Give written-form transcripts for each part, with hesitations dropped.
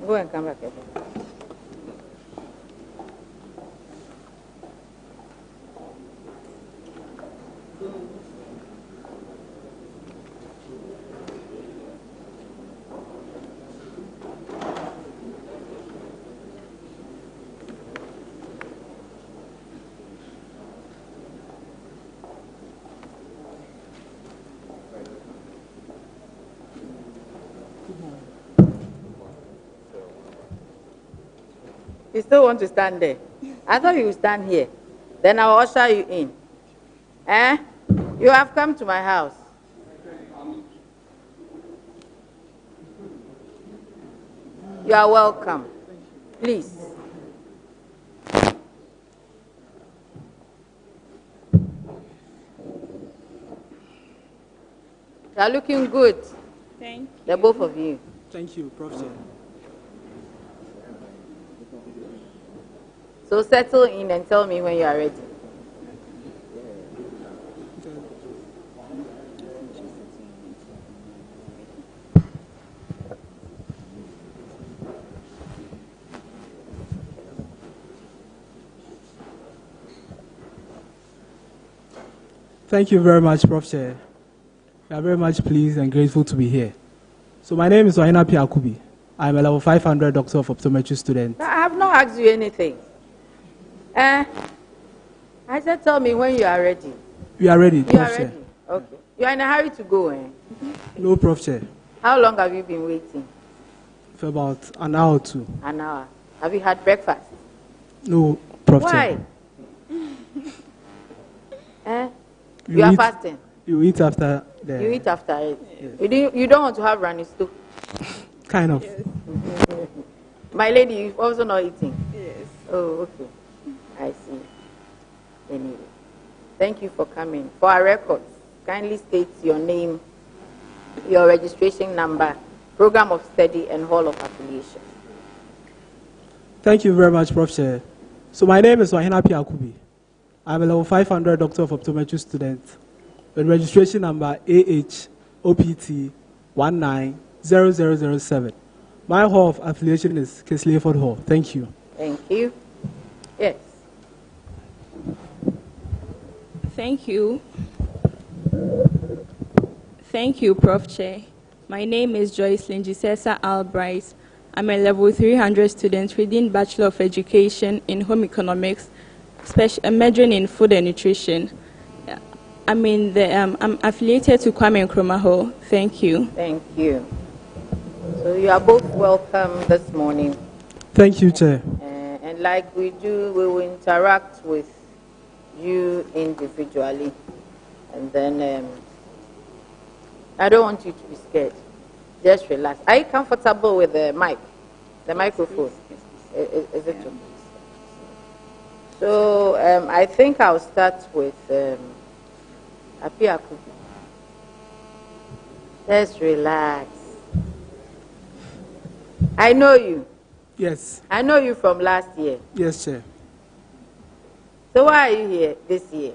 Go and come back again. You still want to stand there? I thought you would stand here. Then I'll usher you in. Eh? You have come to my house. You are welcome. Please. You are looking good. Thank you. The both of you. Thank you, Professor. So settle in and tell me when you are ready. Thank you very much, Prof. Chair. We are very much pleased and grateful to be here. So my name is Wahina Piakubi. I am a level 500 Doctor of Optometry student. I have not asked you anything. I said tell me when you are ready. We are ready, You Prof. are Chair. ready? Okay. You are in a hurry to go, eh? No, Prof. Chair. How long have you been waiting? For about an hour or two. An hour. Have you had breakfast? No, Prof. Why? Chair. You are fasting? You eat after the... You eat after it? Yes. You don't want to have running stew? Kind of. Yes. My lady, you're also not eating? Yes. Oh, okay. I see. Anyway, thank you for coming. For our records, kindly state your name, your registration number, program of study, and hall of affiliation. Thank you very much, Prof. Chair. So my name is Wahina Piakubi. I'm a level 500 Doctor of Optometry student with registration number AHOPT 190007. My hall of affiliation is Keslayford Hall. Thank you. Thank you. Yes. Thank you. Thank you, Prof. Chair. My name is Joyce Lingisesa Albright. I'm a level 300 student reading Bachelor of Education in Home Economics, majoring in Food and Nutrition. I'm affiliated to Kwame Nkrumah Hall. Thank you. Thank you. So you are both welcome this morning. Thank you, Chair. And like we do, we will interact with you individually. And then I don't want you to be scared. Just relax. Are you comfortable with the mic? The microphone? Is it okay? So I think I'll start with Apia Kubi. Just relax. I know you. Yes. I know you from last year. Yes, Chair. So why are you here this year?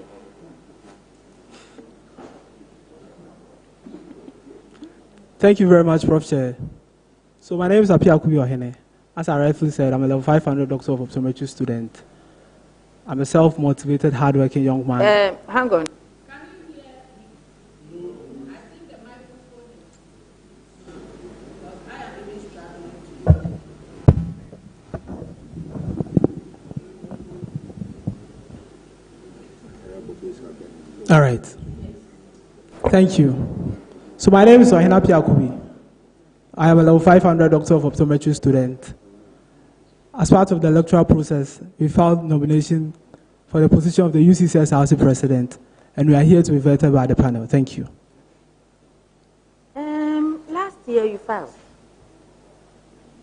Thank you very much, Prof. Chair. So my name is Apia Kubi Ohene. As I rightfully said, I'm a level 500 Doctor of Optometry student. I'm a self-motivated, hardworking young man. Hang on. All right. Thank you. So my name is Wahina Piakubi. I am a level 500 Doctor of Optometry student. As part of the electoral process, we filed nomination for the position of the Ucc Src President, and we are here to be vetted by the panel. Thank you. Last year you filed.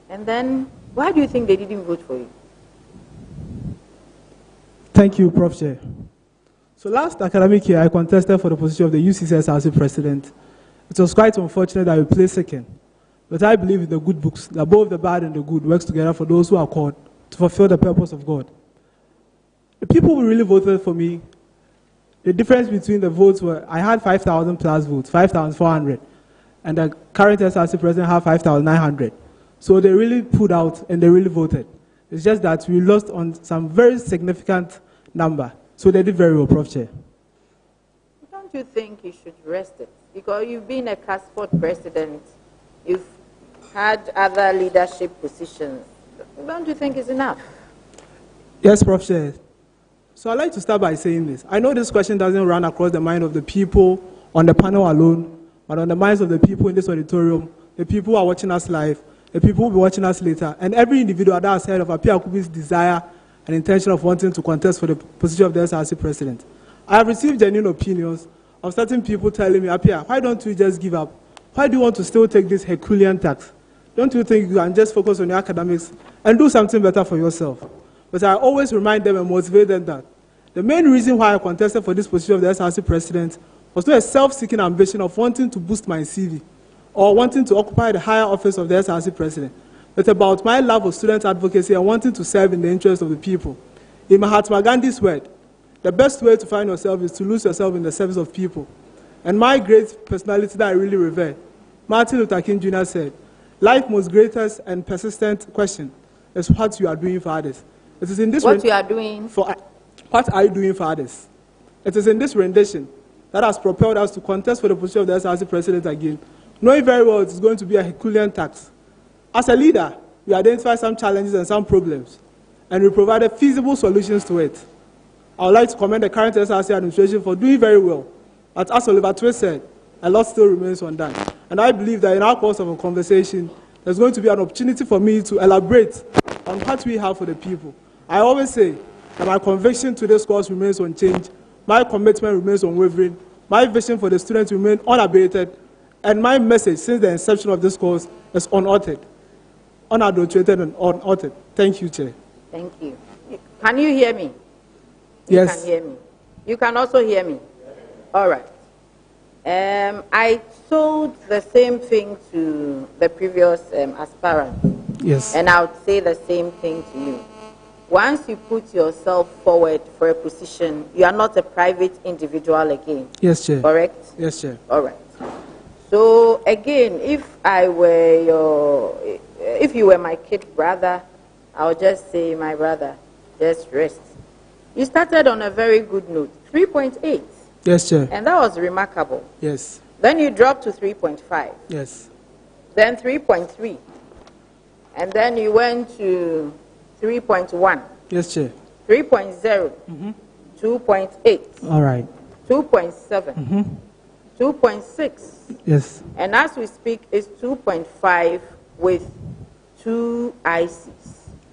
And then, why do you think they didn't vote for you? Thank you, Prof. Chair. So last academic year, I contested for the position of the Ucc Src President. It was quite unfortunate that we placed second. But I believe in the good books, that both the bad and the good works together for those who are called to fulfill the purpose of God. The people who really voted for me, the difference between the votes were, I had 5,000 plus votes, 5,400, and the current SRC president had 5,900. So they really pulled out and they really voted. It's just that we lost on some very significant number. So they did very well, Prof. Chair. Don't you think you should rest it? Because you've been a CASFOD president, you've had other leadership positions. Don't you think it's enough? Yes, Prof. Chair. So I'd like to start by saying this. I know this question doesn't run across the mind of the people on the panel alone, but on the minds of the people in this auditorium, the people who are watching us live, the people who will be watching us later, and every individual that has heard of Apia Akubi's desire and intention of wanting to contest for the position of the SRC president. I have received genuine opinions of certain people telling me, Apia, why don't you just give up? Why do you want to still take this Herculean tax? Don't you think you can just focus on your academics and do something better for yourself? But I always remind them and motivate them that the main reason why I contested for this position of the SRC president was not a self-seeking ambition of wanting to boost my CV or wanting to occupy the higher office of the SRC president, but about my love of student advocacy and wanting to serve in the interest of the people. In Mahatma Gandhi's word, the best way to find yourself is to lose yourself in the service of people. And my great personality that I really revere, Martin Luther King Jr. said, life's most greatest and persistent question is what you are doing for others. It is in this what you are doing for what are you doing for others? It is in this rendition that has propelled us to contest for the position of the SRC president again, knowing very well it is going to be a Herculean tax. As a leader, we identified some challenges and some problems, and we provided feasible solutions to it. I would like to commend the current SRC administration for doing very well. But as Oliver Twist said, a lot still remains undone. And I believe that in our course of a conversation, there's going to be an opportunity for me to elaborate on what we have for the people. I always say that my conviction to this course remains unchanged, my commitment remains unwavering, my vision for the students remains unabated, and my message since the inception of this course is unaltered, unadulterated and unaltered. Thank you, Chair. Thank you. Can you hear me? Yes. You can hear me. You can also hear me? All right. I told the same thing to the previous aspirant. Yes. And I would say the same thing to you. Once you put yourself forward for a position, you are not a private individual again. Yes, Chair. Correct? Yes, Chair. All right. So again, if you were my kid brother, I would just say, my brother, just rest. You started on a very good note, 3.8. Yes, Chair. And that was remarkable. Yes. Then you dropped to 3.5. Yes. Then 3.3. And then you went to 3.1. Yes, Chair. 3.0. 2.8. All right. 2.7. 2.6. Yes. And as we speak, it's 2.5 with 2 ICs.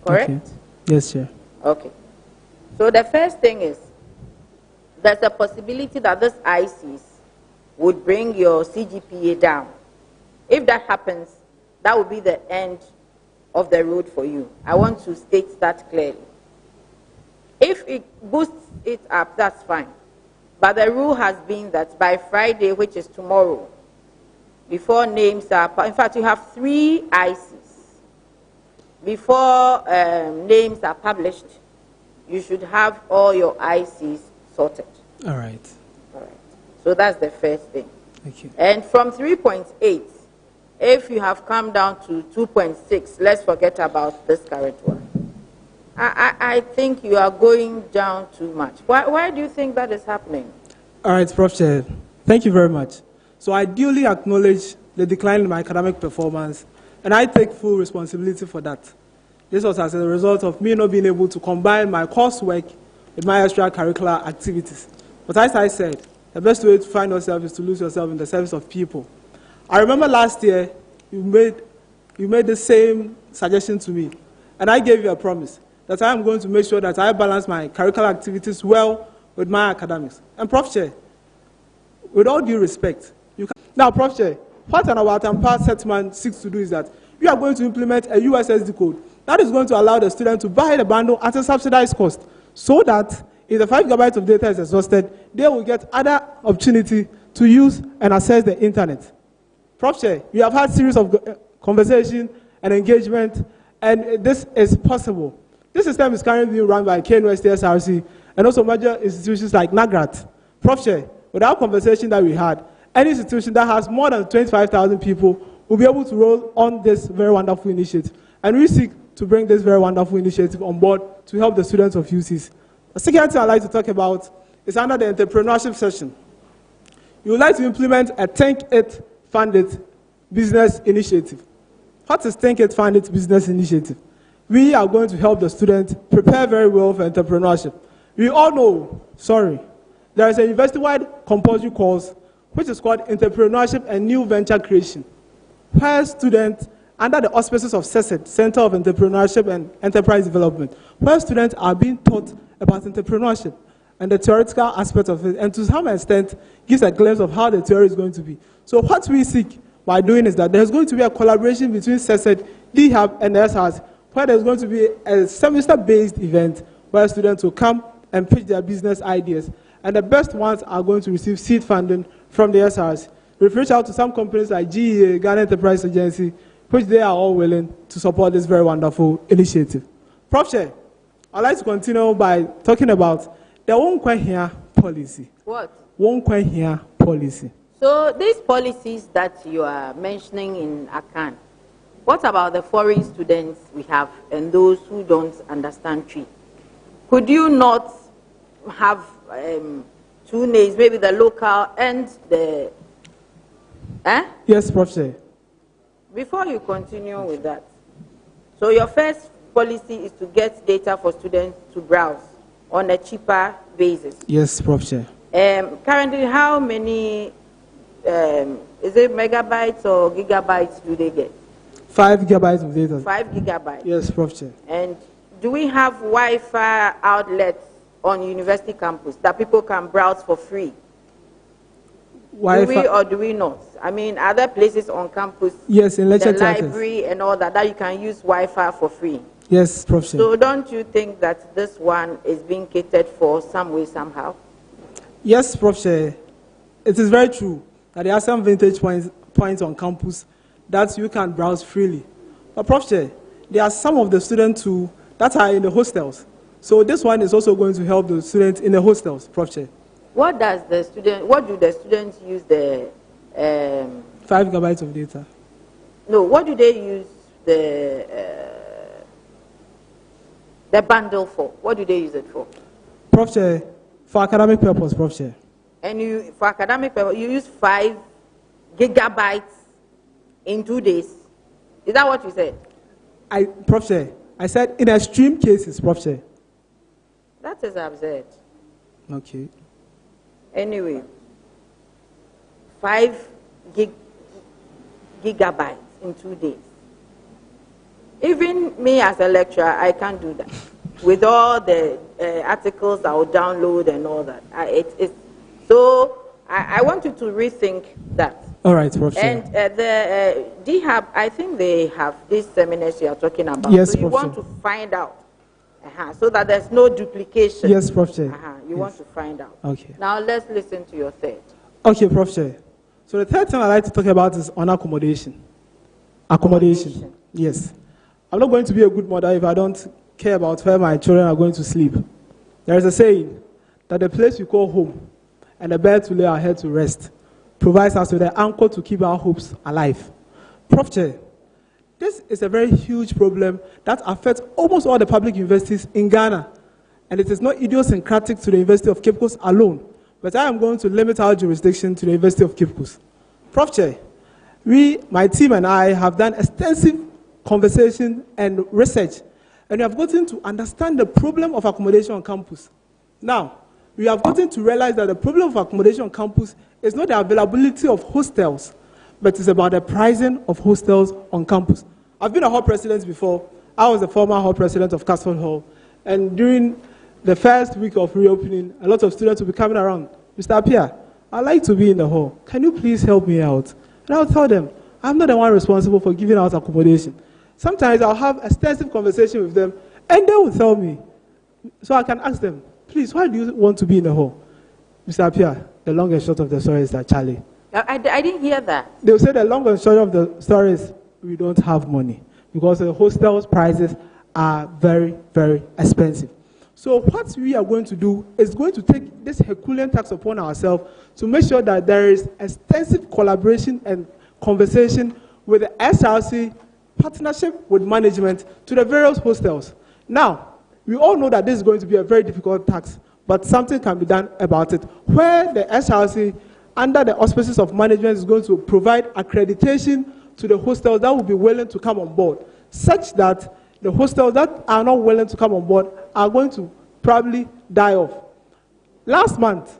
Correct? Okay. Yes, Chair. Okay. So the first thing is, there's a possibility that this ICs would bring your CGPA down. If that happens, that would be the end of the road for you. I want to state that clearly. If it boosts it up, that's fine. But the rule has been that by Friday, which is tomorrow, before names are, in fact, you have 3 ICs. Before names are published, you should have all your ICs sorted. All right. All right. So that's the first thing. Thank you. And from 3.8, if you have come down to 2.6, let's forget about this current one. I think you are going down too much. Why do you think that is happening? All right, Prof. Chair. Thank you very much. So I duly acknowledge the decline in my academic performance, and I take full responsibility for that. This was as a result of me not being able to combine my coursework with my extracurricular activities. But as I said, the best way to find yourself is to lose yourself in the service of people. I remember last year, you made the same suggestion to me, and I gave you a promise that I am going to make sure that I balance my curricular activities well with my academics. And Prof. Chair, with all due respect, now, Prof. Chair, what an Awatampa settlement seeks to do is that we are going to implement a USSD code that is going to allow the student to buy the bundle at a subsidized cost, so that if the 5 GB of data is exhausted, they will get other opportunity to use and access the internet. Prof. Chair, we have had a series of conversation and engagement, and this is possible. This system is currently being run by Ucc Src and also major institutions like NAGRAT. Prof. Chair, with our conversation that we had, any institution that has more than 25,000 people will be able to roll on this very wonderful initiative. And we seek to bring this very wonderful initiative on board to help the students of UCs. The second thing I'd like to talk about is under the entrepreneurship session. You would like to implement a Think It, Fund It business initiative. What is Think It, Fund It business initiative? We are going to help the students prepare very well for entrepreneurship. We all know, there is a university-wide compulsory course which is called Entrepreneurship and New Venture Creation, where students, under the auspices of CESED, Center of Entrepreneurship and Enterprise Development, where students are being taught about entrepreneurship and the theoretical aspect of it, and to some extent gives a glimpse of how the theory is going to be. So what we seek by doing is that there's going to be a collaboration between CESED, DHAB, and SRC, where there's going to be a semester-based event where students will come and pitch their business ideas. And the best ones are going to receive seed funding from the SRC. We've reached out to some companies like GEA, Ghana Enterprise Agency, which they are all willing to support this very wonderful initiative. Prof. Chair, I'd like to continue by talking about the One Kwan Here policy. What? One Kwan Here policy. So these policies that you are mentioning in Akan, what about the foreign students we have and those who don't understand Twi? Could you not have two names, maybe the local and the... Yes, Prof. Chair. Before you continue with that, so your first policy is to get data for students to browse on a cheaper basis. Yes, Prof. Chair. Currently, how many, is it megabytes or gigabytes do they get? 5 gigabytes of data. 5 gigabytes. Yes, Prof. Chair. And do we have Wi-Fi outlets on university campus that people can browse for free? Wi-Fi. Do we or do we not? I mean, are there places on campus, yes, in lecture the library and all that, that you can use Wi-Fi for free? Yes, Prof. Chair. So don't you think that this one is being catered for some way, somehow? Yes, Prof. Chair. It is very true that there are some vantage points on campus that you can browse freely. But Prof. Chair, there are some of the students who that are in the hostels. So this one is also going to help the students in the hostels, Prof. Chair. What do the students use the 5 gigabytes of data? No, what do they use the bundle for? What do they use it for? Prof. Chair, for academic purpose, Prof. Chair. And you, for academic purpose, you use 5 gigabytes in 2 days. Is that what you said? Prof. Chair, I said in extreme cases, Prof. Chair. That is absurd. Okay. Anyway, 5 gigabytes in 2 days. Even me as a lecturer, I can't do that. With all the articles I will download and all that. So I want you to rethink that. All right, Prof. Chair. And the DHAB, I think they have these seminars you are talking about. Yes, so you Prof. want to find out. So that there's no duplication. Yes, Prof. Chair. You want to find out. Okay. Now let's listen to your third. Okay, Prof. Chair. So the third thing I'd like to talk about is on accommodation. Accommodation. Yes. I'm not going to be a good mother if I don't care about where my children are going to sleep. There is a saying that the place we call home and the bed to lay our head to rest provides us with an anchor to keep our hopes alive. Prof. Chair, this is a very huge problem that affects almost all the public universities in Ghana. And it is not idiosyncratic to the University of Cape Coast alone, but I am going to limit our jurisdiction to the University of Cape Coast. Prof. Chair, my team and I have done extensive conversation and research, and we have gotten to understand the problem of accommodation on campus. Now, we have gotten to realize that the problem of accommodation on campus is not the availability of hostels, but it's about the pricing of hostels on campus. I've been a hall president before. I was the former hall president of Castle Hall. And during the first week of reopening, a lot of students will be coming around. Mr. Apia, I'd like to be in the hall. Can you please help me out? And I'll tell them, I'm not the one responsible for giving out accommodation. Sometimes I'll have extensive conversation with them, and they will tell me. So I can ask them, please, why do you want to be in the hall? Mr. Apia, the long and short of the story is that, Charlie. I didn't hear that. They'll say the long and short of the story is we don't have money because the hostel's prices are very, very expensive. So what we are going to do is going to take this Herculean task upon ourselves to make sure that there is extensive collaboration and conversation with the SRC partnership with management to the various hostels. Now, we all know that this is going to be a very difficult task, but something can be done about it, where the SRC, under the auspices of management, is going to provide accreditation to the hostels that will be willing to come on board, such that the hostels that are not willing to come on board are going to probably die off. Last month,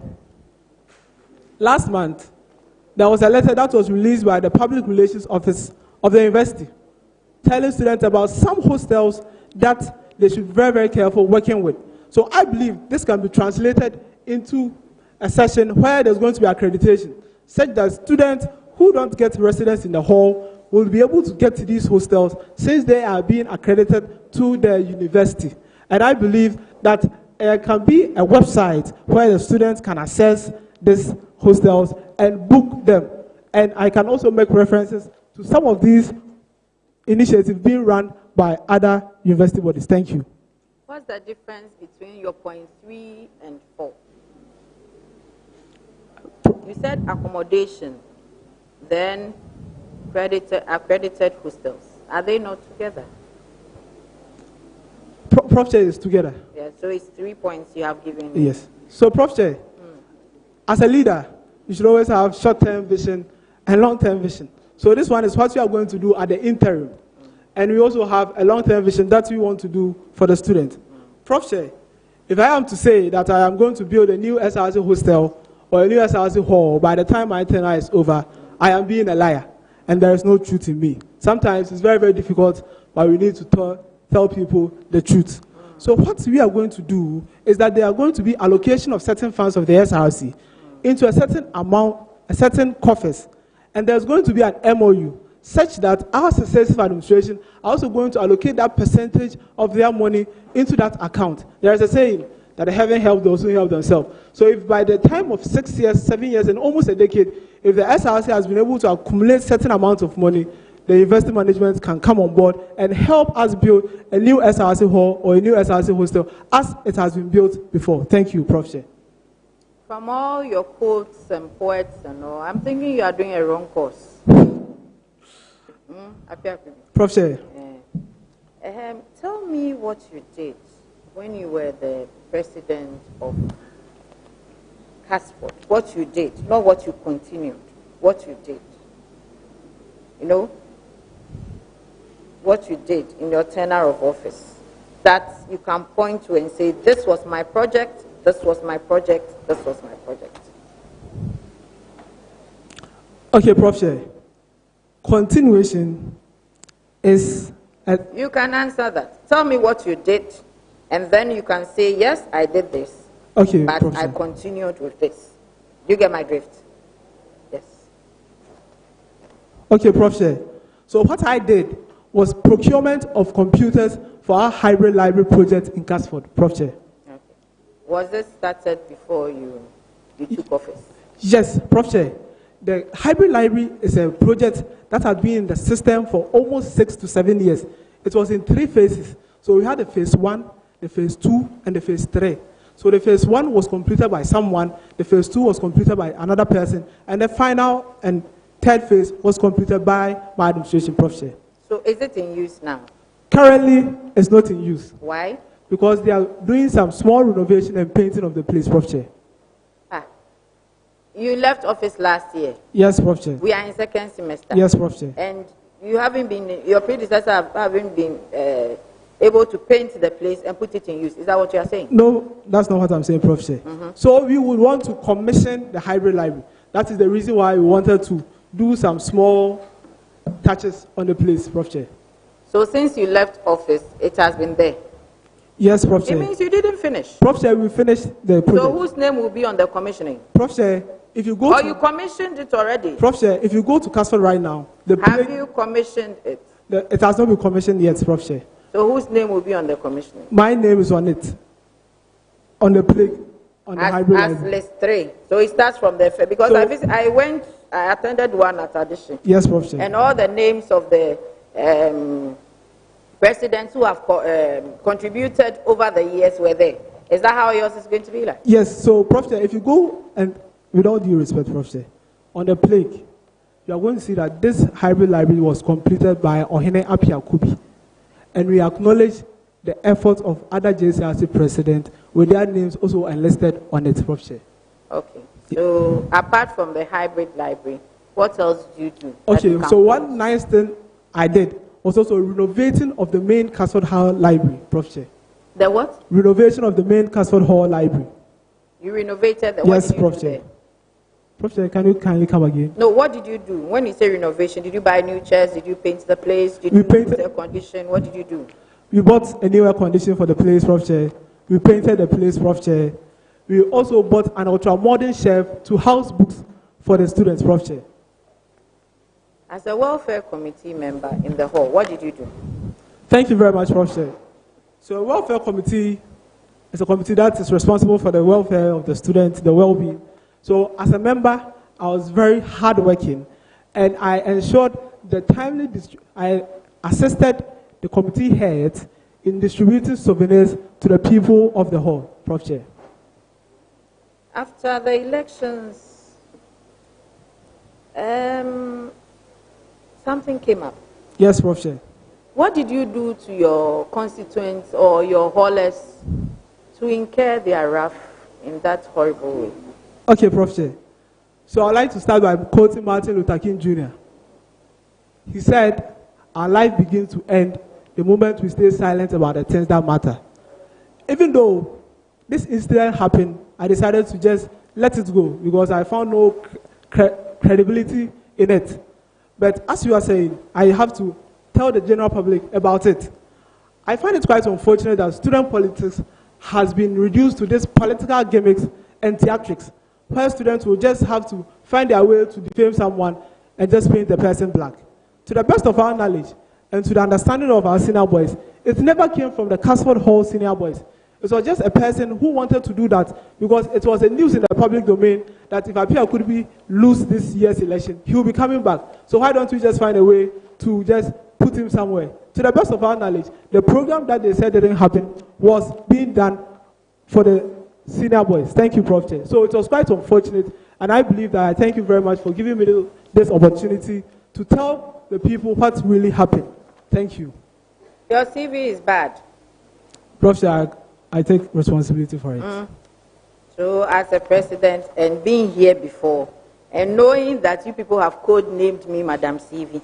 there was a letter that was released by the Public Relations Office of the university, telling students about some hostels that they should be very, very careful working with. So I believe this can be translated into a session where there's going to be accreditation, such that students who don't get residence in the hall will be able to get to these hostels since they are being accredited to the university. And I believe that there can be a website where the students can access these hostels and book them. And I can also make references to some of these initiatives being run by other university bodies. Thank you. What's the difference between your point 3 and 4? You said accommodation, then accredited hostels. Are they not together? Prof. Chair is together. Yeah, so it's 3 points you have given. Yes. So, Prof. Chair, as a leader, you should always have short-term vision and long-term vision. So this one is what we are going to do at the interim. And we also have a long-term vision that we want to do for the student. Prof. Chair, if I am to say that I am going to build a new SRC hostel or a new SRC hall by the time my tenure is over, I am being a liar. And there is no truth in me. Sometimes it's very, very difficult, but we need to tell people the truth. So what we are going to do is that there are going to be allocation of certain funds of the SRC into a certain amount, a certain coffers. And there's going to be an MOU such that our successive administration are also going to allocate that percentage of their money into that account. There is a saying that heaven help those who help themselves. So if by the time of 6 years, 7 years, and almost a decade, if the SRC has been able to accumulate certain amounts of money, the university management can come on board and help us build a new SRC hall or a new SRC hostel as it has been built before. Thank you, Prof. Chair. From all your quotes and poets and all, I'm thinking you are doing a wrong course. Prof. Chair. Tell me what you did when you were the president of Casford. What you did, not what you continued. What you did. You know? What you did in your tenure of office that you can point to and say, this was my project, this was my project, this was my project. Okay, Prof. Chair. Continuation is... You can answer that. Tell me what you did, and then you can say, yes, I did this. Okay, but Prof. I continued with this. You get my drift? Yes. Okay, Prof. Chair. So what I did was procurement of computers for our hybrid library project in Casford, Prof. Chair. Okay. Was this started before you took office? Yes, Prof. Chair. The hybrid library is a project that has been in the system for almost 6 to 7 years. It was in 3 phases. So we had the phase 1, the phase 2, and the phase 3. So the phase 1 was completed by someone, the phase 2 was completed by another person, and the final and 3rd phase was completed by my administration, Prof. Chair. So is it in use now? Currently, it's not in use. Why? Because they are doing some small renovation and painting of the place, Prof. Chair. You left office last year. Yes, Prof. Chair. We are in 2nd semester. Yes, Prof. Chair. And you haven't been, your predecessor haven't been able to paint the place and put it in use. Is that what you are saying? No, that's not what I'm saying, Prof. Chair. So we would want to commission the hybrid library. That is the reason why we wanted to do some small touches on the place, Prof. Chair. So since you left office, it has been there? Yes, Prof. Chair. It means you didn't finish. Prof. Chair, we finished the project. So whose name will be on the commissioning? Prof. Chair, if you go you commissioned it already? Prof. Chair, if you go to Castle right now, have you commissioned it? It has not been commissioned yet, Prof. Chair. So whose name will be on the commissioning? My name is on it. On the plaque, on the hybrid as library. list 3. So it starts from the because I attended one at Addition. Yes, Prof. Chair. And all the names of the presidents who have contributed over the years were there. Is that how yours is going to be like? Yes, so Prof. Chair, if you go, and with all due respect, Prof. Chair, on the plaque, you are going to see that this hybrid library was completed by Ohene Apiakubi. And we acknowledge the efforts of other JCRC presidents with their names also enlisted on it, Prof. Chair. Okay. So apart from the hybrid library, what else do you do? Okay, so one nice thing I did was also renovating of the main Casford Hall library, Prof. Chair. The what? Renovation of the main Casford Hall library. You renovated the Yes, Prof. Chair. Prof. Chair, can you come again? No, what did you do? When you say renovation, did you buy new chairs? Did you paint the place? Did you put air condition? What did you do? We bought a new air condition for the place, Prof. Chair. We painted the place, Prof. Chair. We also bought an ultra-modern shelf to house books for the students, Prof. Chair. As a welfare committee member in the hall, what did you do? Thank you very much, Prof. Chair. So a welfare committee is a committee that is responsible for the welfare of the students, the well-being. So as a member, I was very hardworking, and I ensured the timely I assisted the committee heads in distributing souvenirs to the people of the hall, Prof. Chair. After the elections, something came up. Yes, Prof. Chair. What did you do to your constituents or your hallers to incur their wrath in that horrible way? Okay, Prof. Chair. So I'd like to start by quoting Martin Luther King Jr. He said, "Our life begins to end the moment we stay silent about the things that matter." Even though this incident happened, I decided to just let it go because I found no credibility in it. But as you are saying, I have to tell the general public about it. I find it quite unfortunate that student politics has been reduced to these political gimmicks and theatrics, where students will just have to find their way to defame someone and just paint the person black. To the best of our knowledge and to the understanding of our senior boys, it never came from the Casford Hall senior boys. It was just a person who wanted to do that because it was a news in the public domain that if Apia could be lose this year's election, he will be coming back. So why don't we just find a way to just put him somewhere? To the best of our knowledge, the program that they said didn't happen was being done for the senior boys. Thank you, Prof. Chair. So it was quite unfortunate, and I believe that I thank you very much for giving me this opportunity to tell the people what really happened. Thank you. Your CV is bad. Prof. Chair, I take responsibility for it. So as a president and being here before and knowing that you people have code-named me Madam CV,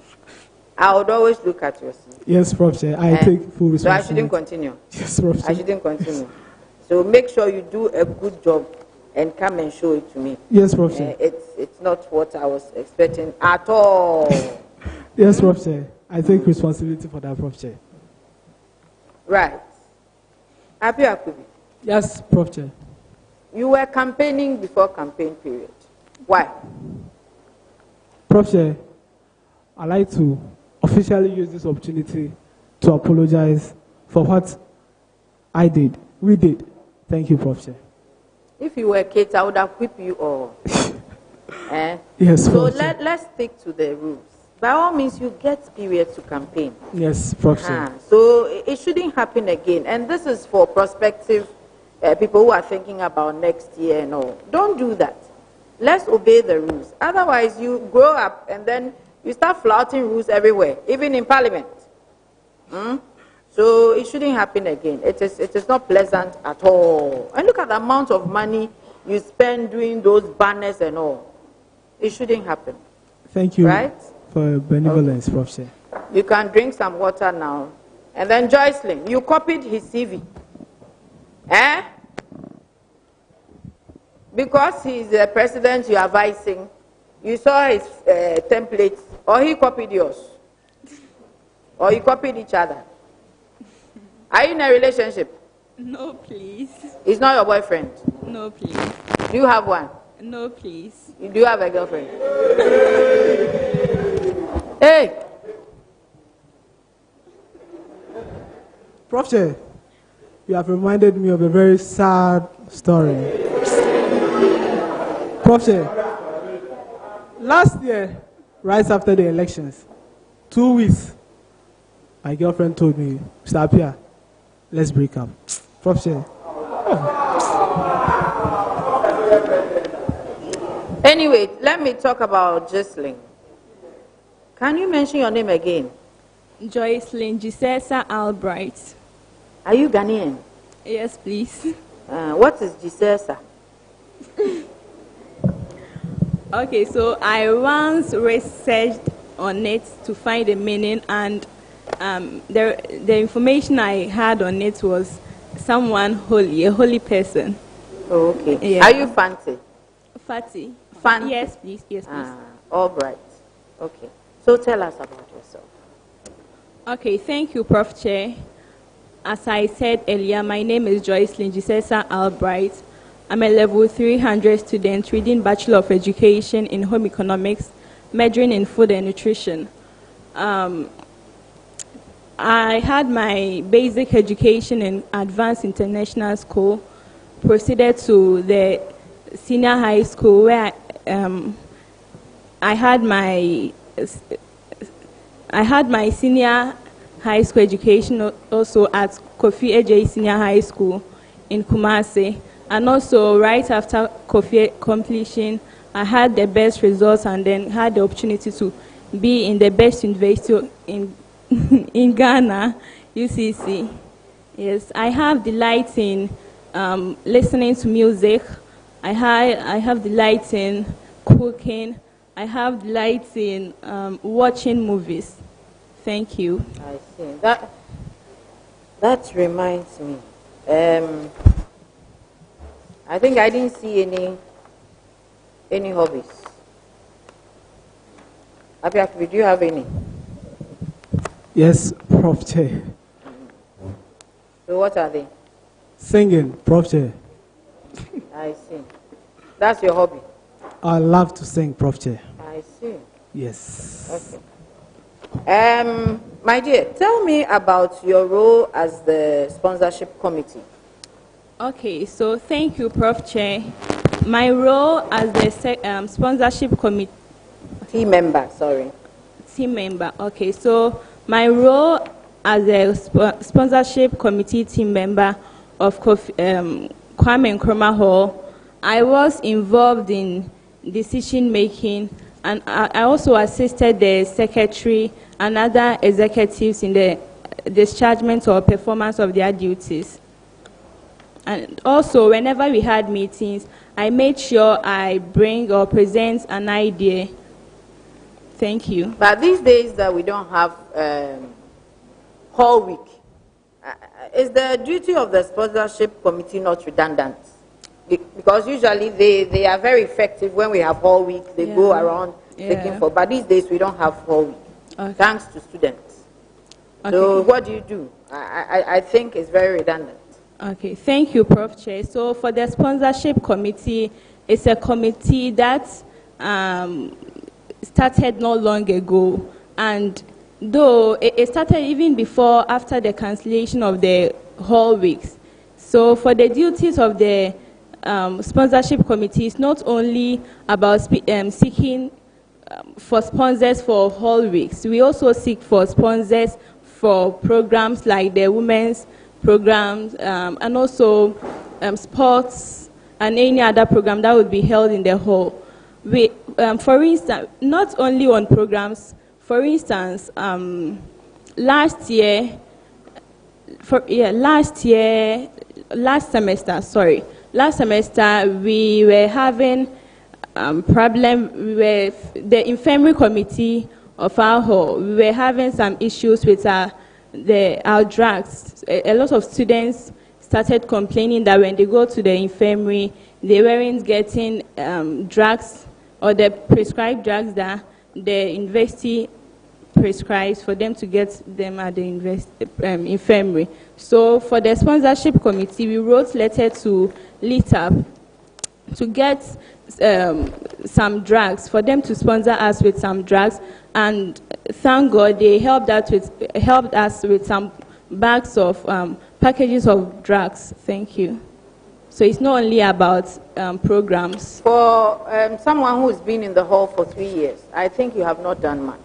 I would always look at your CV. Yes, Prof. Chair, I take full responsibility. So I shouldn't continue. Yes, Prof. Chair. I shouldn't continue. So make sure you do a good job and come and show it to me. Yes, Prof. Chair. It's not what I was expecting at all. Yes, Prof. Chair. I take responsibility for that, Prof. Chair. Right. Happy Akubi. Yes, Prof. Chair. You were campaigning before campaign period. Why? Prof. Chair, I'd like to officially use this opportunity to apologize for what I did. We did. Thank you, Prof. Chair. If you were Kate, I would have whipped you all. Yes, so Prof. Chair. let's stick to the rules. By all means, you get periods to campaign. Yes, Prof. Chair. So it shouldn't happen again. And this is for prospective people who are thinking about next year and all. Don't do that. Let's obey the rules. Otherwise, you grow up and then you start flouting rules everywhere, even in Parliament. So it shouldn't happen again. It is not pleasant at all. And look at the amount of money you spend doing those banners and all. It shouldn't happen. Thank you, right? For benevolence, okay. Prof. Chair. You can drink some water now. And then Joycelyn, you copied his CV. Because he's the president you are advising, you saw his templates, or he copied yours. Or you copied each other. Are you in a relationship? No, please. He's not your boyfriend? No, please. Do you have one? No, please. Do you have a girlfriend? Hey! Prof. Chair, you have reminded me of a very sad story. Prof. Chair, last year, right after the elections, 2 weeks, my girlfriend told me, "Mr. Apia, let's break up." Prof. Chair. Anyway, let me talk about Joycelyn. Can you mention your name again? Joyce Src Albright. Are you Ghanaian? Yes, please. What is Src? Okay, so I once researched on it to find the meaning, and the information I had on it was someone holy, a holy person. Oh, okay. Yeah. Are you fancy? Fatty. Fancy. Yes, please. Yes, please. All right. Okay. So tell us about yourself. Okay, thank you, Prof. Chair. As I said earlier, my name is Joyce Src Albright. I'm a level 300 student reading Bachelor of Education in Home Economics, majoring in Food and Nutrition. I had my basic education in Advanced International School, proceeded to the senior high school where I had my senior high school education also at Kofi Ejay Senior High School in Kumasi. And also, right after Kofi completion, I had the best results and then had the opportunity to be in the best university in Ghana, UCC. Yes, I have delight in listening to music. I have delight in cooking. I have delight in watching movies. Thank you. I see. That reminds me. I think I didn't see any hobbies. Abiakubi, do you have any? Yes, Prof. Chair. So what are they? Singing, Prof. Chair. I see. That's your hobby? I love to sing, Prof. Chair. I see. Yes. Okay. My dear, tell me about your role as the sponsorship committee. Okay, so thank you, Prof. Chair. My role as the sponsorship committee Team member, sorry. Team member. Okay, so my role as a sponsorship committee team member of Kwame Nkrumah Hall, I was involved in decision making, and I also assisted the secretary and other executives in the dischargement or performance of their duties. And also, whenever we had meetings, I made sure I bring or present an idea. Thank you. But these days that we don't have hall week, is the duty of the sponsorship committee not redundant? Because usually they are very effective when we have hall week. They go around looking for. But these days we don't have hall week, thanks to students. Okay. So what do? I think it's very redundant. Okay, thank you, Prof. Chair. So for the sponsorship committee, it's a committee that started not long ago, and though it started even before, after the cancellation of the hall weeks. So for the duties of the sponsorship committee, it's not only about seeking for sponsors for hall weeks. We also seek for sponsors for programs like the women's programs, and also sports and any other program that would be held in the hall. We, for instance, not only on programs, for instance, last semester, we were having problem with the infirmary committee of our hall. We were having some issues with our drugs. A lot of students started complaining that when they go to the infirmary, they weren't getting drugs or the prescribed drugs that the university prescribes for them to get them at the infirmary. So for the sponsorship committee, we wrote letter to LITAP to get some drugs, for them to sponsor us with some drugs, and thank God they helped us with some bags of packages of drugs. Thank you. So it's not only about programs. For someone who's been in the hall for 3 years, I think you have not done much.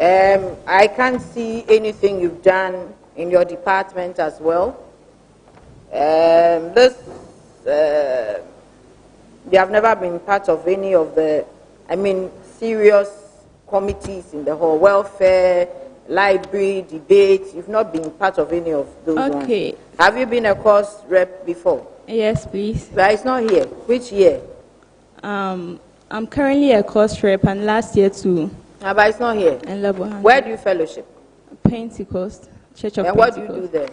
I can't see anything you've done in your department as well. You have never been part of any of the, serious committees in the hall, welfare, library, debate. You've not been part of any of those Okay. ones. Have you been a course rep before? Yes, please. But it's not here. Which year? I'm currently a course rep, and last year too. But it's not here. And level 100. Where do you fellowship? Pentecost, Church of And Pentecost. what do you do there?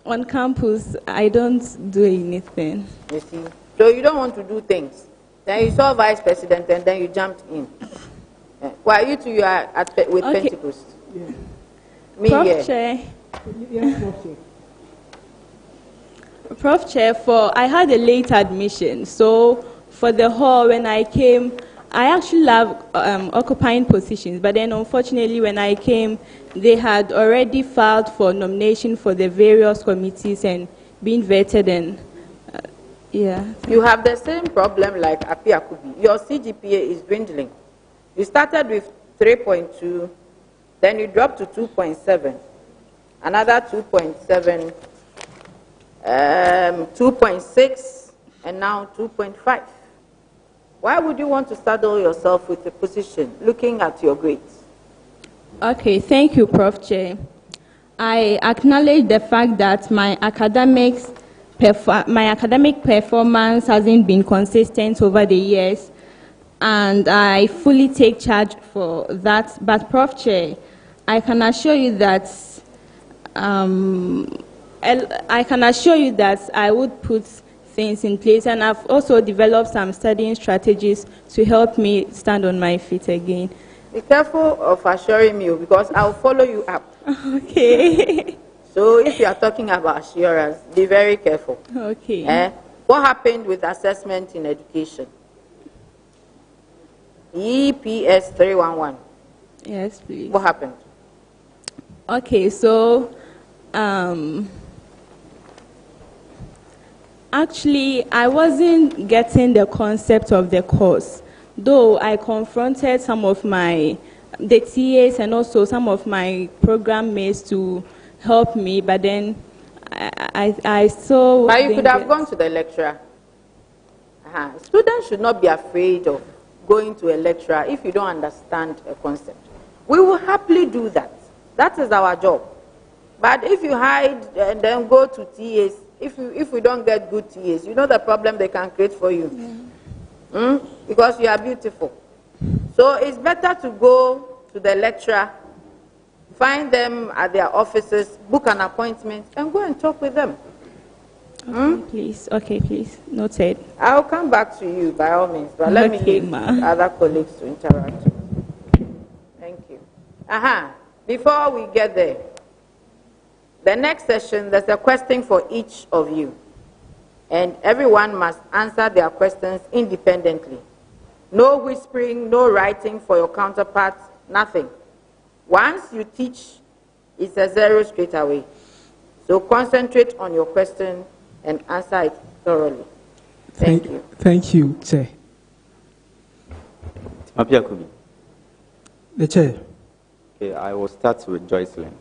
On campus, I don't do anything. You see? So you don't want to do things. Then you saw vice president and then you jumped in. Well, you two, you are with Okay. Pentecost. Yeah. Me Prof. here. Chair, Yes, Prof. Chair. Prof. Chair, I had a late admission, so for the hall, when I came, I actually love occupying positions, but then unfortunately when I came, they had already filed for nomination for the various committees and being vetted, and yeah. You have the same problem like Api Akubi. Your CGPA is dwindling. You started with 3.2, then you dropped to 2.7, another 2.7, 2.6, and now 2.5. Why would you want to saddle yourself with a position looking at your grades? Okay, thank you, Prof. Chair. I acknowledge the fact that my academic performance hasn't been consistent over the years, and I fully take charge for that. But, Prof. Chair, I can assure you that I would put things in place, and I've also developed some studying strategies to help me stand on my feet again. Be careful of assuring me, because I'll follow you up. Okay. So if you are talking about assurance, be very careful. Okay. What happened with assessment in education? EPS 311. Yes, please. What happened? Okay, so actually, I wasn't getting the concept of the course, though I confronted some of the TAs and also some of my program mates to help me, but then I still... But you could have gone to the lecturer. Students should not be afraid of going to a lecturer if you don't understand a concept. We will happily do that. That is our job. But if you hide and then go to TAs, if we don't get good TAs, you know the problem they can create for you. Because you are beautiful. So it's better to go to the lecturer, find them at their offices, book an appointment, and go and talk with them. Okay, please. Okay, please. Noted. I'll come back to you by all means, but let me leave other colleagues to interact. Thank you. Before we get there, the next session, there's a question for each of you. And everyone must answer their questions independently. No whispering, no writing for your counterparts, nothing. Once you teach, it's a 0 straight away. So concentrate on your question and answer it thoroughly. Thank you. Thank you, Chair. Mapiakubi. The Chair. Okay, I will start with Joycelyn.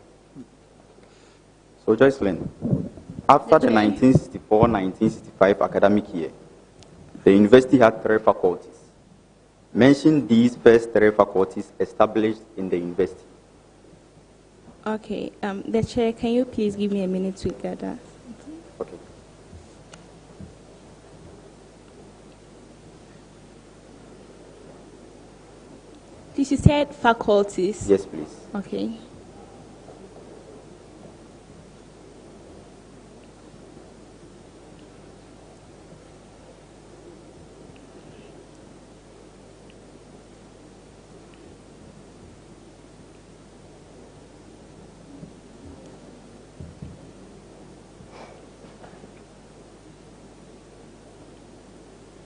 So Joycelyn, after the 1964-1965 academic year, the university had 3 faculties. Mention these first 3 faculties established in the university. Okay, the Chair, can you please give me a minute to get that? Okay. Please, you said faculties. Yes, please. Okay.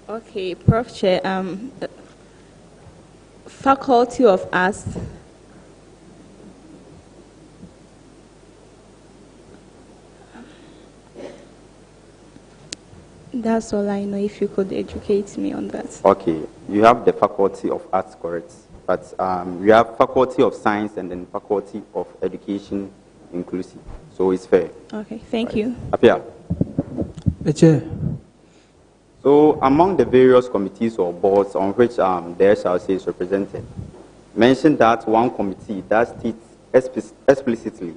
Okay, Prof. Chair, Faculty of Arts. That's all I know, if you could educate me on that. Okay, you have the Faculty of Arts, correct? But you have Faculty of Science and then Faculty of Education inclusive. So it's fair. Okay, thank you. Apia. The Chair. So among the various committees or boards on which the SRC is represented, mention that one committee that states explicitly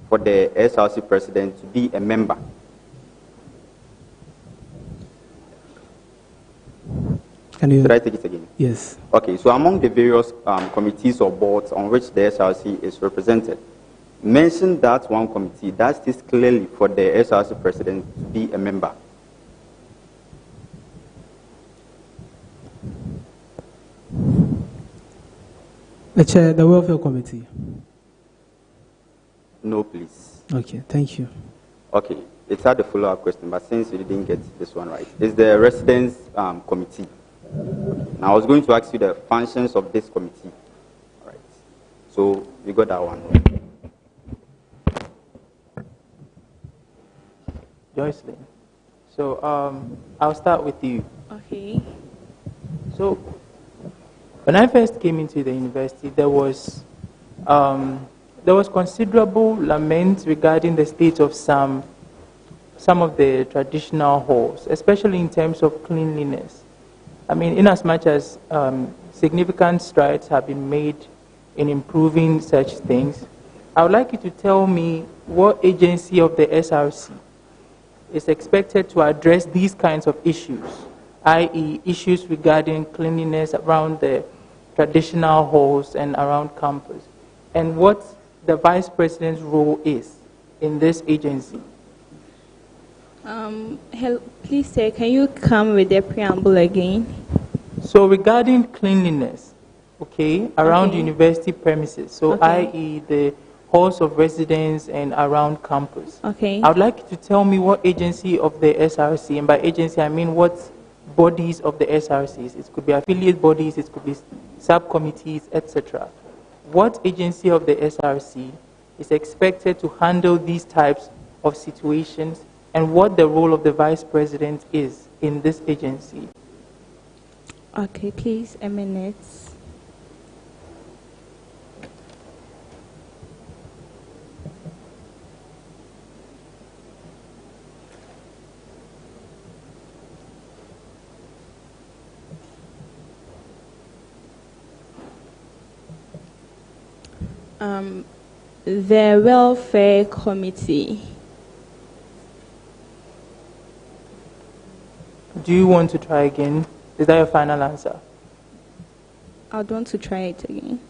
for the SRC president to be a member. Should I take it again? Yes. Okay, so among the various committees or boards on which the SRC is represented, mention that one committee that states clearly for the SRC president to be a member. The chair, the welfare committee. No, please. Okay, thank you. Okay, it's had a follow-up question, but since you didn't get this one right, it's the residence committee. Now, I was going to ask you the functions of this committee. All right, so we got that one. Joycelyn. So I'll start with you. Okay. So when I first came into the university, there was considerable lament regarding the state of some of the traditional halls, especially in terms of cleanliness. I mean, in as much as significant strides have been made in improving such things, I would like you to tell me what agency of the SRC is expected to address these kinds of issues, i.e. issues regarding cleanliness around the traditional halls and around campus, and what the Vice President's role is in this agency. Please, sir, can you come with the preamble again? So regarding cleanliness, okay, around university premises, so i.e. the halls of residence and around campus. Okay. I would like you to tell me what agency of the SRC, and by agency I mean what bodies of the SRCs. It could be affiliate bodies, it could be subcommittees, etc. What agency of the SRC is expected to handle these types of situations, and what the role of the Vice President is in this agency? Okay, please, a minute. The Welfare Committee. Do you want to try again? Is that your final answer? I'd want to try it again.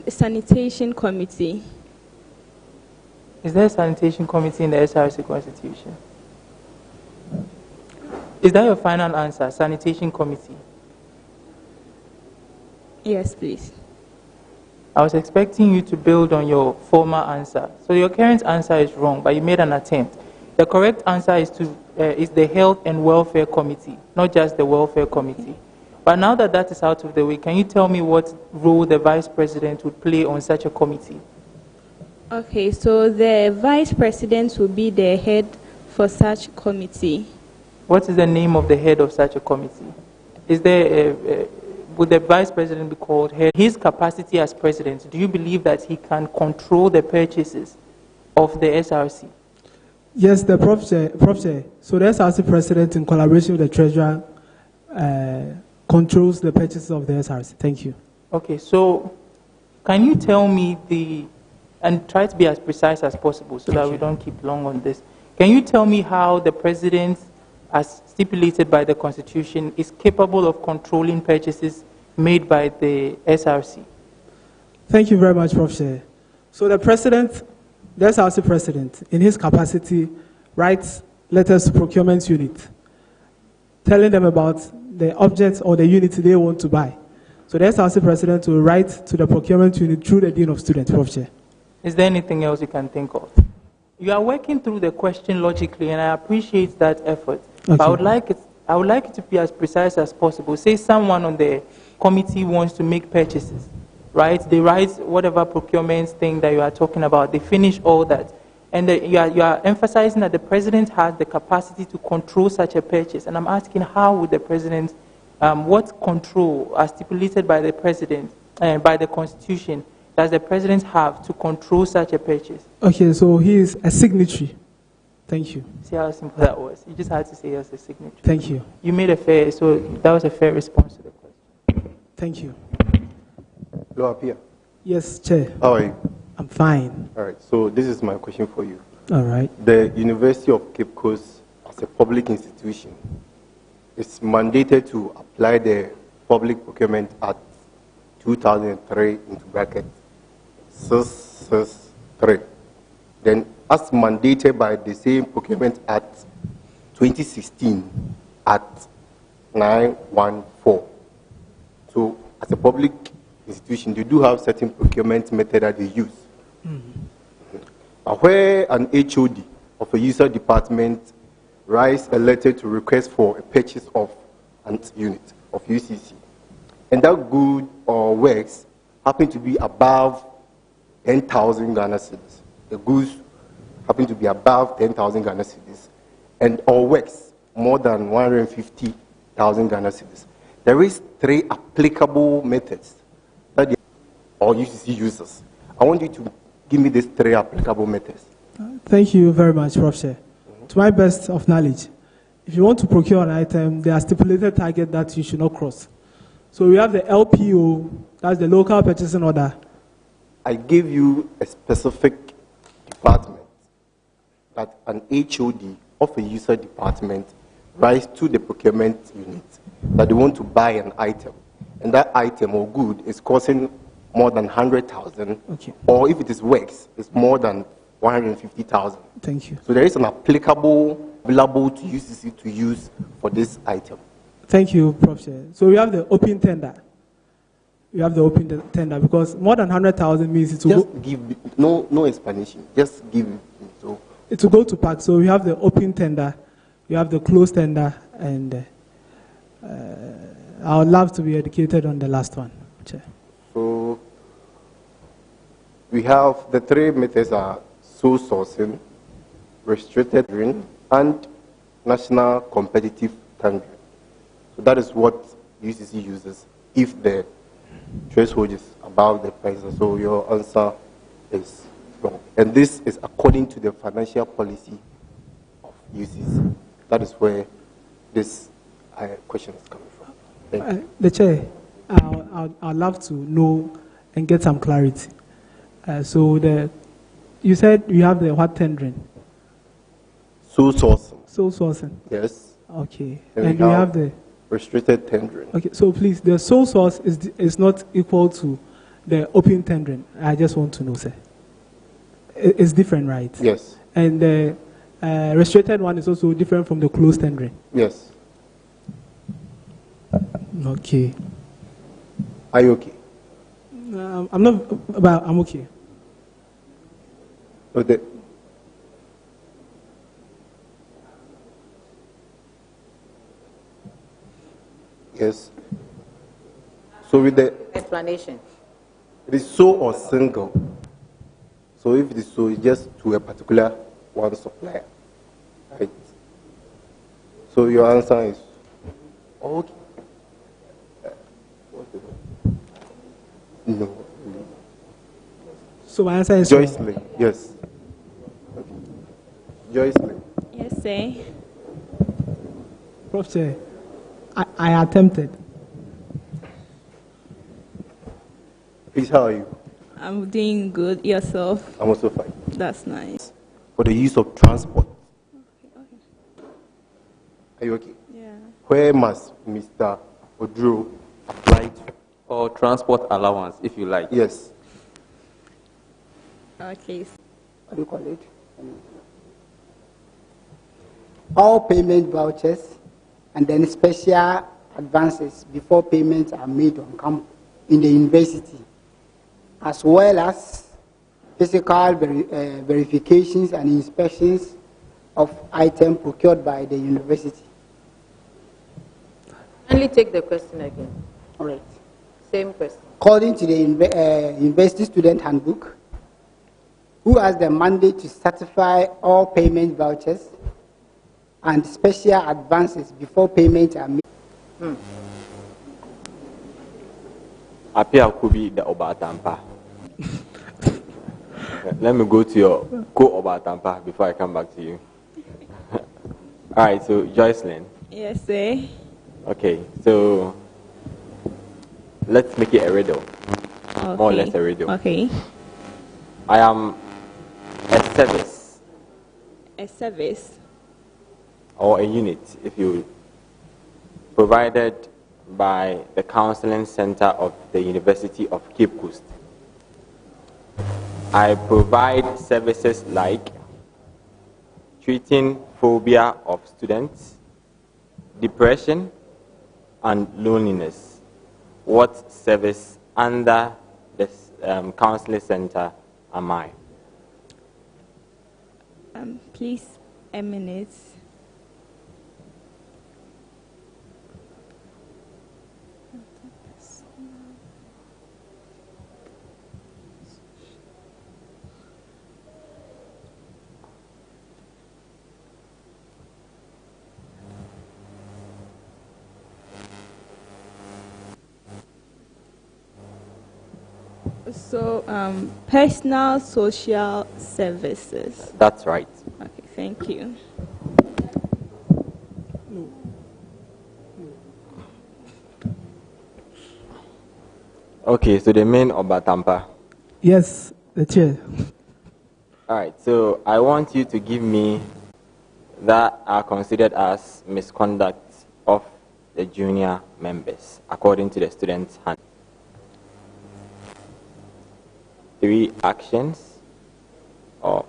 The Sanitation Committee. Is there a sanitation committee in the SRC Constitution? Is that your final answer, sanitation committee? Yes, please. I was expecting you to build on your former answer. So your current answer is wrong, but you made an attempt. The correct answer is the Health and Welfare Committee, not just the Welfare Committee. But now that that is out of the way, can you tell me what role the Vice President would play on such a committee? Okay, so the Vice President will be the head for such committee. What is the name of the head of such a committee? Is there would the Vice President be called head? His capacity as President, do you believe that he can control the purchases of the SRC? Yes, the Prof. Chair. So the SRC President, in collaboration with the Treasurer, controls the purchases of the SRC. Thank you. Okay, so can you tell me and try to be as precise as possible so that we don't keep long on this. Can you tell me how the President, as stipulated by the Constitution, is capable of controlling purchases made by the SRC? Thank you very much, Prof. Chair. So the President, the SRC President, in his capacity, writes letters to procurement unit, telling them about the objects or the unit they want to buy. So the SRC President will write to the procurement unit through the Dean of Students, Prof. Chair. Is there anything else you can think of? You are working through the question logically, and I appreciate that effort. Okay. But I would like it to be as precise as possible. Say someone on the committee wants to make purchases, right? They write whatever procurement thing that you are talking about. They finish all that. And you are emphasizing that the President has the capacity to control such a purchase. And I'm asking, how would the President, what control, as stipulated by the President and by the Constitution, does the president have to control such a purchase? Okay, so he is a signatory. Thank you. See how simple that was? You just had to say yes, a signatory. Thank you. You made a fair, so that was a fair response to the question. Thank you. Hello, Apia. Yes, Chair. How are you? I'm fine. All right, so this is my question for you. All right. The University of Cape Coast, as a public institution, is mandated to apply the Public Procurement Act 2003 into bracket 663. Then, as mandated by the same Procurement Act 2016 Act 914. So, as a public institution, they do have certain procurement method that they use. Where an HOD of a user department writes a letter to request for a purchase of an unit of UCC, and that good or works happen to be above 10,000 Ghana cedis. The goods happen to be above 10,000 Ghana cedis, and or works more than 150,000 Ghana cedis. There is 3 applicable methods that the or UCC uses. I want you to give me these 3 applicable methods. Thank you very much, Prof. Chair. To my best of knowledge, if you want to procure an item, there are stipulated targets that you should not cross. So we have the LPO, that's the local purchasing order. I gave you a specific department that an HOD of a user department writes to the procurement unit that they want to buy an item, and that item or good is costing more than 100,000, okay, or if it is works, it's more than 150,000. Thank you. So there is an applicable available to UCC to use for this item. Thank you, Prof. Chair. So we have the open tender. We have the open tender because more than 100,000 means it will just give no explanation. Just give it. So it will go to PAC. So we have the open tender, we have the closed tender, and I would love to be educated on the last one, Chair. So we have the 3 methods are sole sourcing, restricted tendering, and national competitive tendering. So that is what UCC uses if the threshold is above the price. So your answer is wrong. And this is according to the financial policy of UCC. That is where this question is coming from. Thank you. The Chair, I'd love to know and get some clarity. So you said you have the what tendering? Sole sourcing. Sole sourcing. Yes. Okay. And you have the restricted tendering. Okay. So please, the sole source is not equal to the open tendering. I just want to know, sir. It's different, right? Yes. And the restricted one is also different from the closed tendering. Yes. Okay. Are you okay? I'm not, but I'm okay. Okay. Yes. So with the Explanation. it is sole or single. So if it is so, it's just to a particular one supplier. Right? So your answer is okay. No. So my answer is Joycelyn, yes. Okay. Joycelyn. Yes, sir. Prof. Chair, I attempted. Please, how are you? I'm doing good. Yourself? I'm also fine. That's nice. For the use of transport. Are you okay? Yeah. Where must Mr. Odro apply to? Or transport allowance, if you like. Yes. Okay. What do you call it? All payment vouchers and then special advances before payments are made on in the university, as well as physical verifications and inspections of items procured by the university. Kindly take the question again. All right. Same question. According to the University Student Handbook, who has the mandate to certify all payment vouchers and special advances before payments are made? Apia could be the Obatampa. Let me go to your co-Obatampa before I come back to you. All right, so Joycelyn. Yes, sir. Okay, so let's make it a riddle. Okay. More or less a riddle. Okay. I am a service. A service. Or a unit, if you will, provided by the Counseling Center of the University of Cape Coast. I provide services like treating phobia of students, depression, and loneliness. What service under the Counseling Center am I? Please, a minute. So, personal social services. That's right. Okay, thank you. Okay, so the main Obatampa. Yes, the chair. All right, so I want you to give me that are considered as misconduct of the junior members, according to the student's hand. 3 actions or...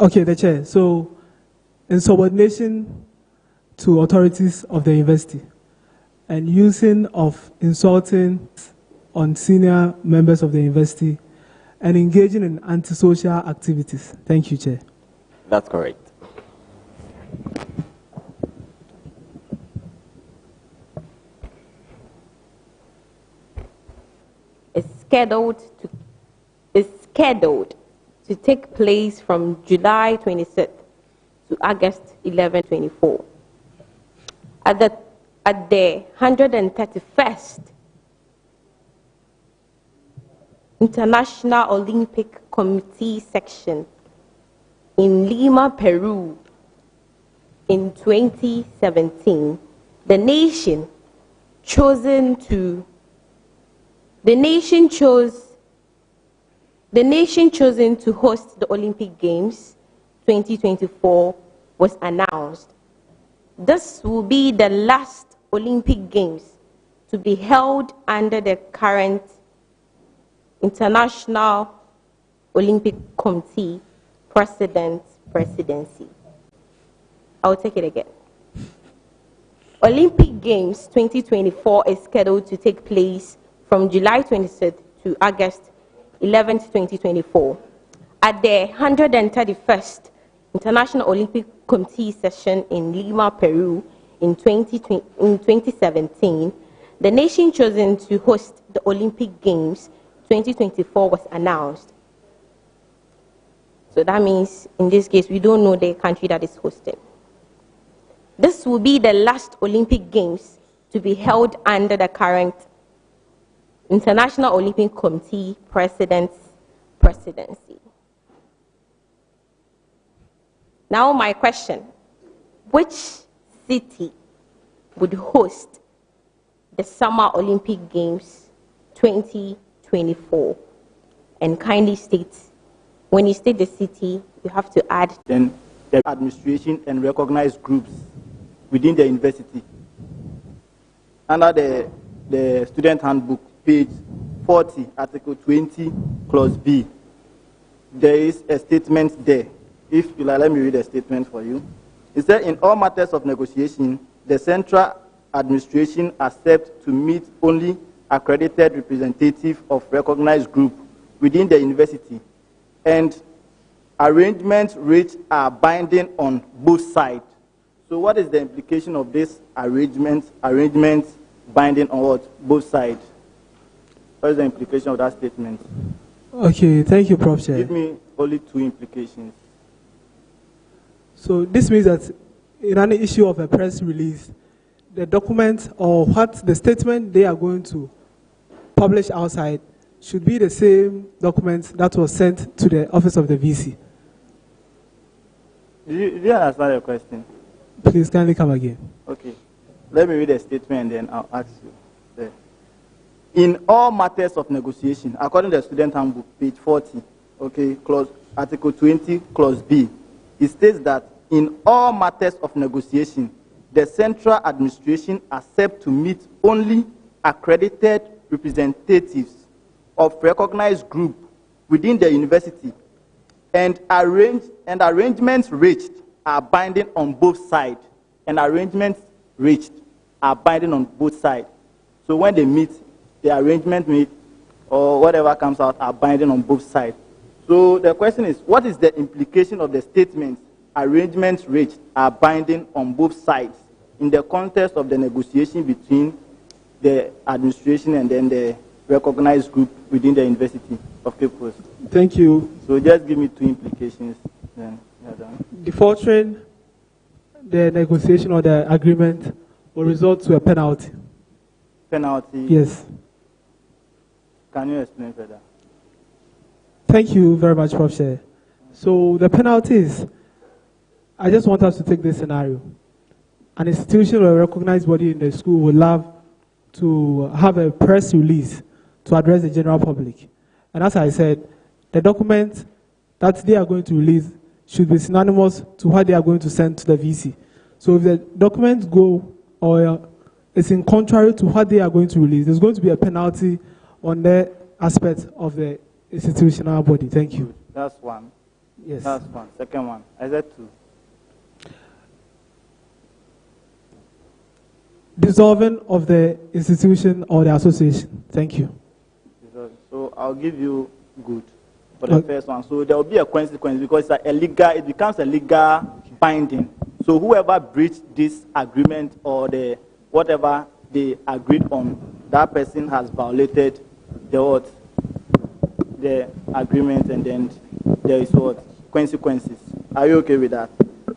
Okay, the chair. So, insubordination to authorities of the university and using of insulting on senior members of the university and engaging in antisocial activities. Thank you, Chair. That's correct. Is scheduled to take place from July 26th to August 11, 24. At the 131st International Olympic Committee section in Lima, Peru in 2017, the nation chosen to host the Olympic Games 2024 was announced. This will be the last Olympic Games to be held under the current International Olympic Committee presidency. I'll take it again. Olympic Games 2024 is scheduled to take place from July 26th to August 11th, 2024. At the 131st International Olympic Committee session in Lima, Peru in 2017, the nation chosen to host the Olympic Games 2024 was announced. So that means, in this case, we don't know the country that is hosting. This will be the last Olympic Games to be held under the current International Olympic Committee presidency. Now my question, which city would host the Summer Olympic Games 2024? And kindly state, when you state the city, you have to add. Then the administration and recognized groups within the university. Under the student handbook, page 40, article 20, clause B, there is a statement there. If you like, let me read a statement for you. It said, in all matters of negotiation, the central administration accepts to meet only accredited representative of recognized group within the university, and arrangements which are binding on both sides. So what is the implication of this arrangements binding on what? Both sides. What is the implication of that statement? Okay, thank you, Prof. Chair. Give me only 2 implications. So this means that in an issue of a press release, the document or what the statement they are going to publish outside should be the same document that was sent to the office of the VC. Did you understand the question? Please kindly come again. Okay. Let me read the statement and then I'll ask you. There. In all matters of negotiation, according to the student handbook, page 40, okay, Article 20, clause B, it states that in all matters of negotiation, the central administration accepts to meet only accredited representatives of recognized group within the university, and arrangements reached are binding on both sides. And arrangements reached are binding on both sides. So when they meet, the arrangement meet, or whatever comes out, are binding on both sides. So the question is, what is the implication of the statement, arrangements reached are binding on both sides, in the context of the negotiation between the administration and then the recognized group within the University of Cape Coast? Thank you. So just give me two implications, then you're done. Defaulting the negotiation or the agreement will result to a penalty. Penalty? Yes. Can you explain further? Thank you very much, Prof. Chair. So the penalty is, I just want us to take this scenario. An institution or a recognized body in the school would love to have a press release to address the general public. And as I said, the document that they are going to release should be synonymous to what they are going to send to the VC. So if the documents go or it's in contrary to what they are going to release, there's going to be a penalty on the aspect of the institutional body. Thank you. That's one. Yes. That's one. Second one. I said two. Dissolving of the institution or the association. Thank you. So I'll give you good for the first one. So there will be a consequence because it's it becomes a legal binding. So whoever breached this agreement or the whatever they agreed on, that person has violated the agreement, and then there is consequences. Are you okay with that?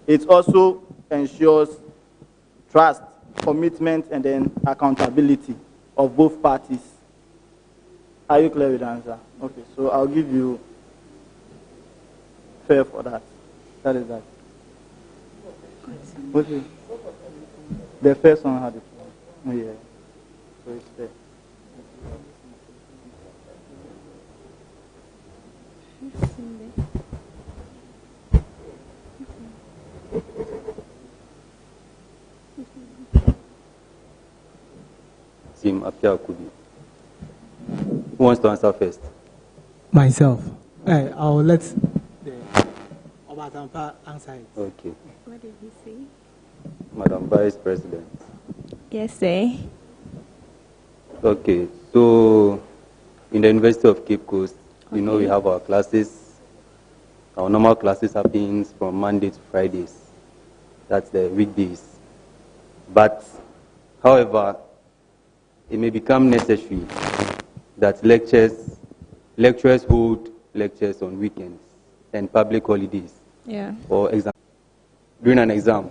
It also ensures trust, commitment, and then accountability of both parties. Are you clear with the answer? Okay, so I'll give you fair for that. That is that. Okay. The first one had it. Oh, yeah. So it's fair. Sim Apia Kubi. Who wants to answer first? Myself. I'll let the Obatampa answer it. Okay. What did he say? Madam Vice President. Yes, sir. Okay, so in the University of Cape Coast, you know, we have our classes. Our normal classes happens from Monday to Fridays. That's the weekdays. But, however, it may become necessary that lecturers hold lectures on weekends and public holidays. Yeah. Or during an exam.